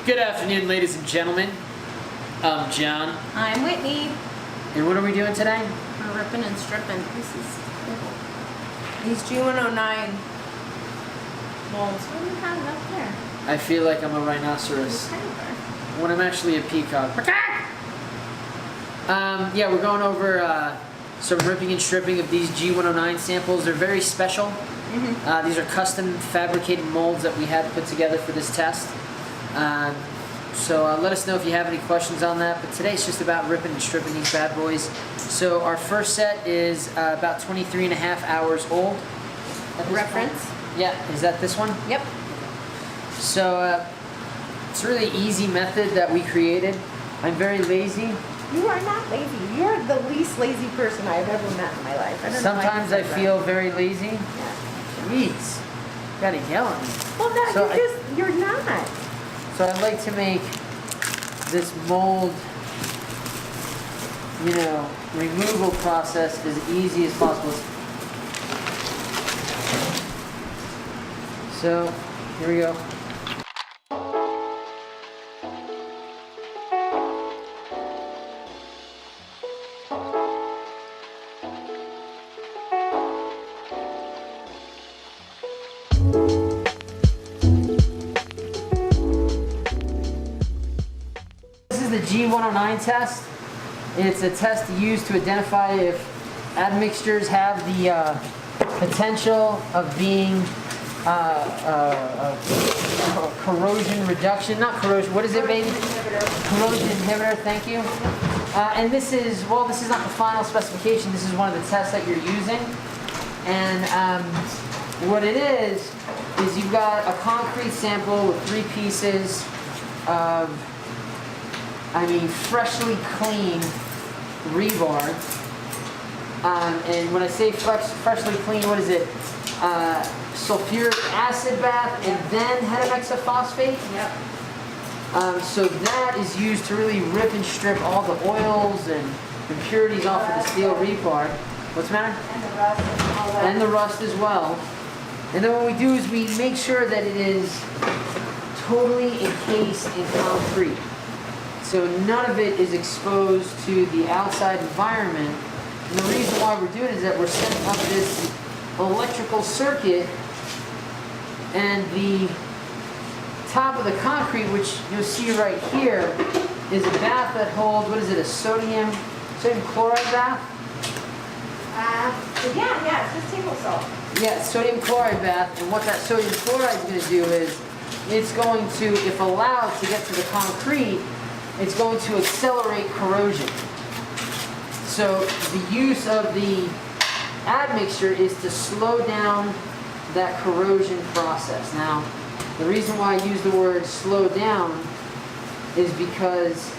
Good afternoon, ladies and gentlemen. I'm John. I'm Whitney. And what are we doing today? We're ripping and stripping. This is these G109 molds. What do you have up there? I feel like I'm a rhinoceros when I'm actually a peacock. Yeah, we're going over some ripping and stripping of these G109 samples. They're very special. These are custom fabricated molds that we had put together for this test. So let us know if you have any questions on that. But today it's just about ripping and stripping these bad boys. So our first set is about 23 and a half hours old. Reference? Yeah, is that this one? Yep. So it's a really easy method that we created. I'm very lazy. You are not lazy. You're the least lazy person I've ever met in my life. I don't Sometimes know I feel very lazy. Yeah. Jeez, you gotta yell at me. Well, no, So you're not. So I'd like to make this mold, removal process as easy as possible. So, here we go. This is the G109 test. It's a test used to identify if admixtures have the potential of being corrosion reduction, not corrosion, what is it, baby? Corrosion inhibitor, thank you. And this is not the final specification, this is one of the tests that you're using. And what it is you've got a concrete sample with 3 pieces of, freshly clean rebar. And when I say freshly clean, what is it? Sulfuric acid bath and then hetemexaphosphate. Yep. So that is used to really rip and strip all the oils and impurities off of the steel rebar. What's the matter? And the rust and all that. And the rust as well. And then what we do is we make sure that it is totally encased in concrete. So none of it is exposed to the outside environment. And the reason why we're doing it is that we're setting up this electrical circuit, and the top of the concrete, which you'll see right here, is a bath that holds, what is it, a sodium chloride bath? Yeah, it's just table salt. Yeah, sodium chloride bath, and what that sodium chloride is going to do is it's going to, if allowed to get to the concrete, it's going to accelerate corrosion. So the use of the admixture is to slow down that corrosion process. Now, the reason why I use the word slow down is because,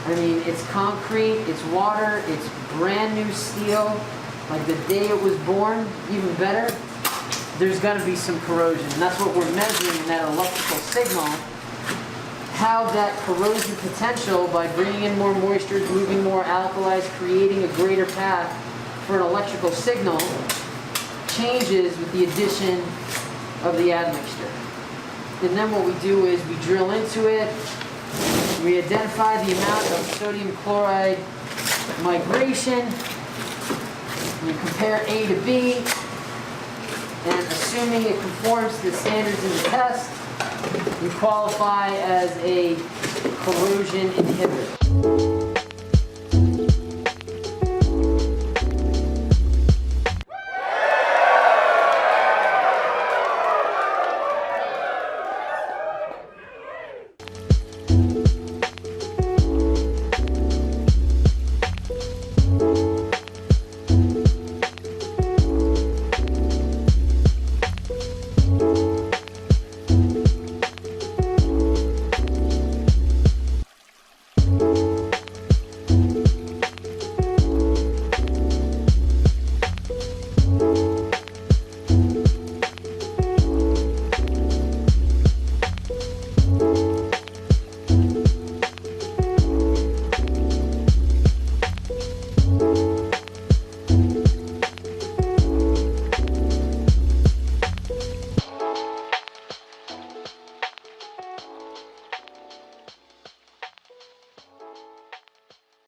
it's concrete, it's water, it's brand new steel, like the day it was born, even better. There's going to be some corrosion, and that's what we're measuring in that electrical signal. How that corrosion potential, by bringing in more moisture, moving more alkalis, creating a greater path for an electrical signal, changes with the addition of the admixture. And then what we do is we drill into it, we identify the amount of sodium chloride migration, we compare A to B, and assuming it conforms to the standards in the test, you qualify as a corrosion inhibitor.